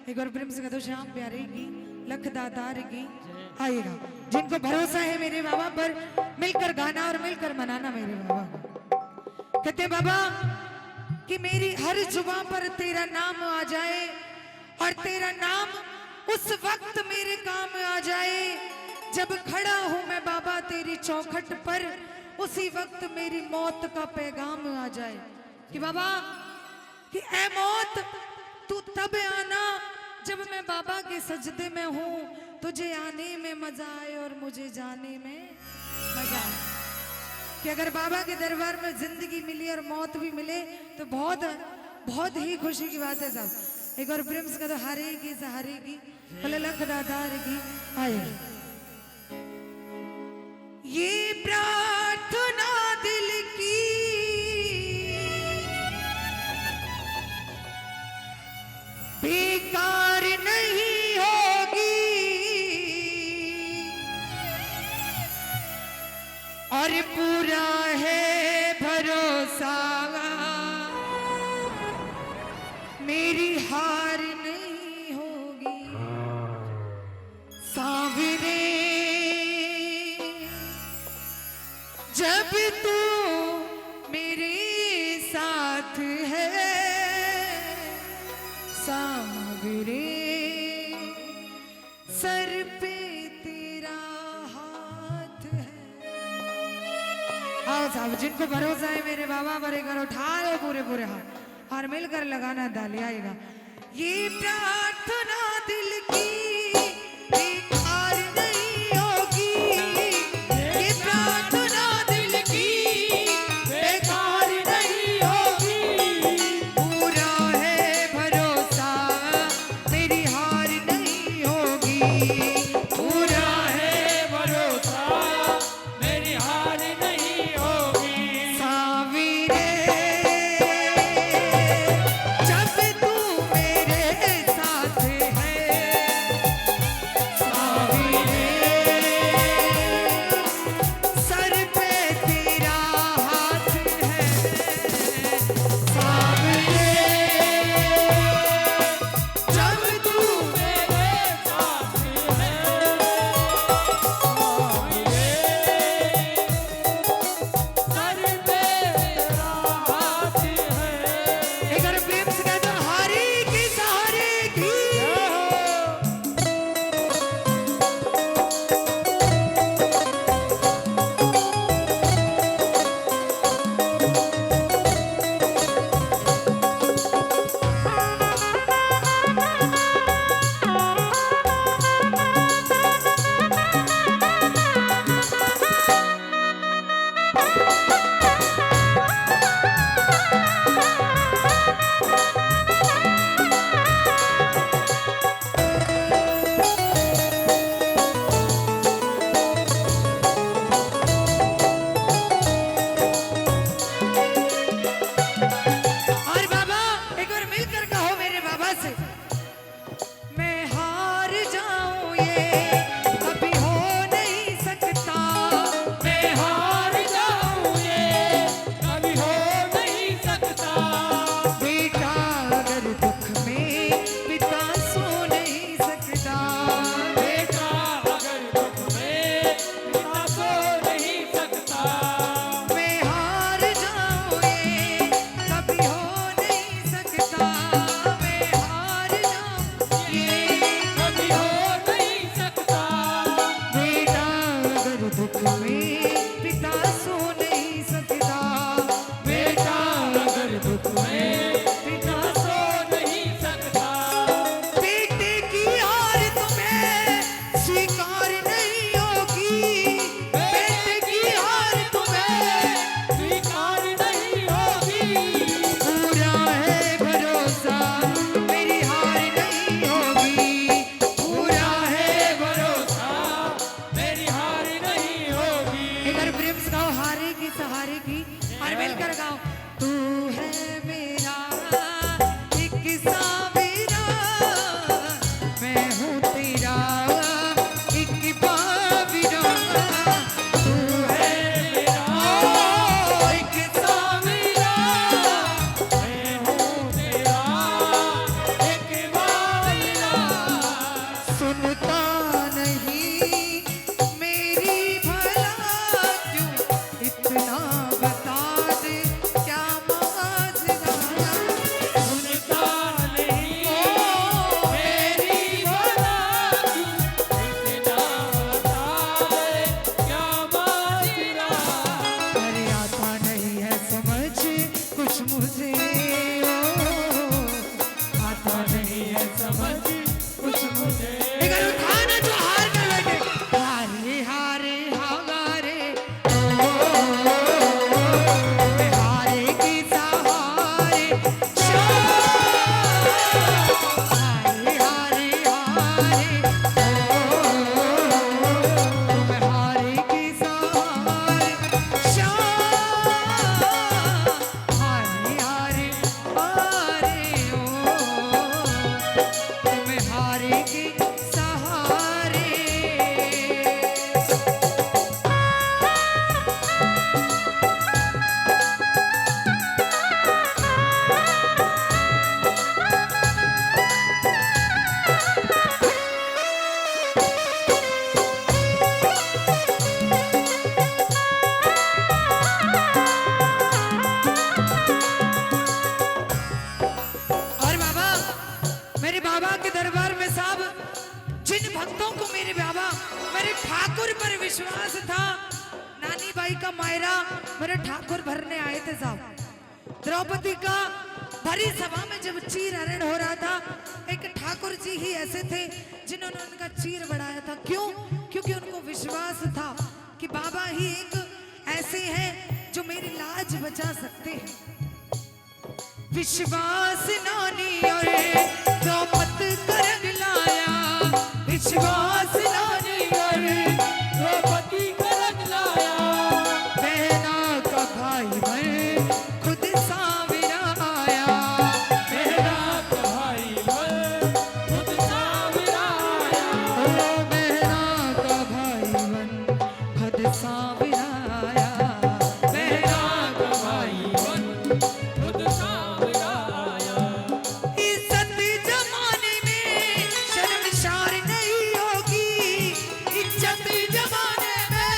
एक बार प्रेम से कह दो श्याम प्यारे की लख दातार की आएगा। जिनको भरोसा है मेरे बाबा पर, मिलकर गाना और मिलकर मनाना मेरे बाबा। कहते बाबा कि मेरी हर जुबान पर तेरा नाम आ जाए और तेरा नाम उस वक्त मेरे काम आ जाए जब खड़ा हूं मैं बाबा तेरी चौखट पर, उसी वक्त मेरी मौत का पैगाम आ जाए। कि बाबा कि ऐ मौत तू तब आना जब मैं बाबा के सजदे में हूं, तुझे आने में मजा आए और मुझे जाने में मजा आए। कि अगर बाबा के दरबार में जिंदगी मिली और मौत भी मिले तो बहुत बहुत ही खुशी की बात है साहब। एक बार प्रेम से कहो हारे की सहारे की भले लख दातार की आए। ये प्रार्थना दिल की बेकार नहीं होगी और पूरा है भरोसा मेरी हार नहीं होगी। सांवरे जब तू मेरे साथ है, सांवरे सर पे तेरा हाथ है। आओ साहब जिनको भरोसा है मेरे बाबा पर एक बार उठा लो पूरे पूरे हाथ और मिलकर लगाना ताली आएगा। ये प्रार्थना दिल की बेकार नहीं होगी, ये प्रार्थना दिल की बेकार नहीं होगी, पूरा है भरोसा मेरी हार नहीं होगी, पूरा है भरोसा मेरी हार नहीं होगी। सांवरे जब तू मेरे साथ समझ कुछ मुझे। एक बार उठाना जो हार कर बैठे, हारे हारे हारे मैं हारे की सहारे हारे हारे हारे मैं हारे की सहारे हारे हारे हारे मैं हारे के सहारे। और बाबा, मेरे बाबा के दरबार में साहब जिन भक्तों को मेरे बाबा मेरे ठाकुर पर विश्वास था, नानी बाई का मायरा मेरे ठाकुर भरने आए थे साहब। द्रौपदी का भरी सभा में जब चीर हरण हो रहा था, एक ठाकुर जी ही ऐसे थे जिन्होंने उनका चीर बढ़ाया था। क्यों? क्योंकि उनको विश्वास था कि बाबा ही एक ऐसे हैं जो मेरी लाज बचा सकते हैं। विश्वास नानी और द्रौपद कर लाया, विश्वास नानी और द्रौपदी कर लाया। बहना का भाई बन खुद सावरा आया, बहना का भाई बन खुद सावरा आया। ओ बहना का भाई बन खुद सावरा आया, बहना का भाई बन खुद सावरा आया। इज्जत जमाने में शर्मसार नहीं होगी, इज्जत जमाने में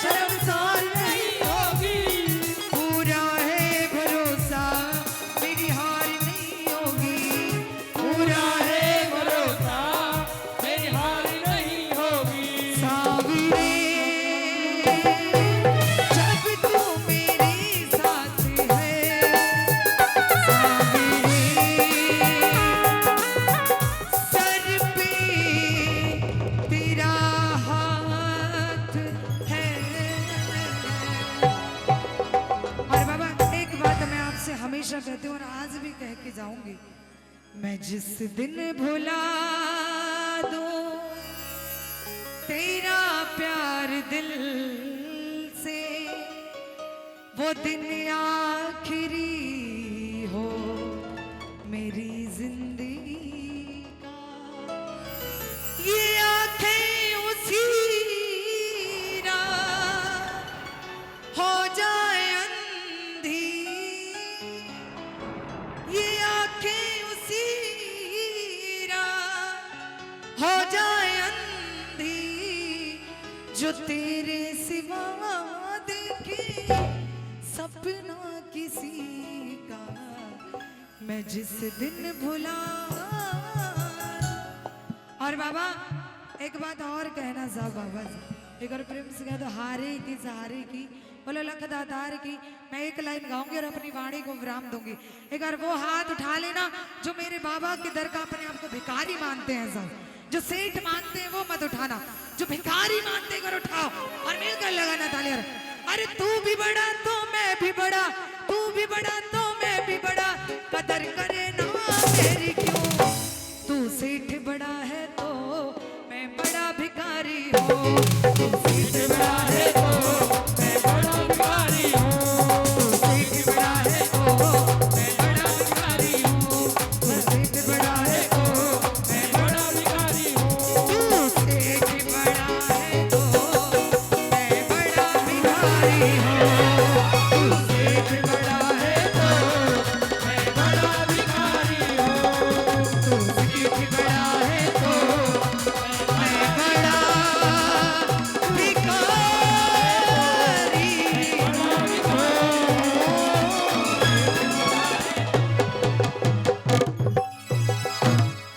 शर्मसार नहीं होगी। पूरा है भरोसा मेरी हार नहीं होगी, पूरा है भरोसा मेरी हार नहीं होगी। सावरे जब तू मेरे साथ है, सावरे सर पे तेरा हाथ है। और बाबा एक बात मैं आपसे हमेशा कहती हूँ और आज भी कह के जाऊंगी, मैं जिस दिन भुला दूं तेरा प्यार दिल से, वो दिन आखिरी हो मेरी जिंदगी का। ये आंखें उसी रात हो जाए अंधी, ये आंखें उसी रात हो जाए अंधी, जो तेरे सिवा देखे सपना किसी का। मैं जिस दिन भुला। और बाबा एक बात और कहना साहब, बाबा जी एक और प्रेम से कह दो, हारे की सहारे की बोलो लख दातार की। मैं एक लाइन गाऊंगी और अपनी वाणी को विराम दूंगी। एक बार वो हाथ उठा लेना जो मेरे बाबा के दर का अपने आप को भिखारी मानते हैं साहब, जो सेठ मानते हैं वो मत उठाना, जो भिखारी मानते हैं उठाओ और मिलकर लगाना ताली। अरे तू भी बड़ा तो मैं भी बड़ा, तू भी बड़ा तो मैं भी बड़ा, कदर करे ना मेरी क्यों। तू सेठ बड़ा है तो मैं बड़ा भिखारी हूँ, तू सेठ बड़ा है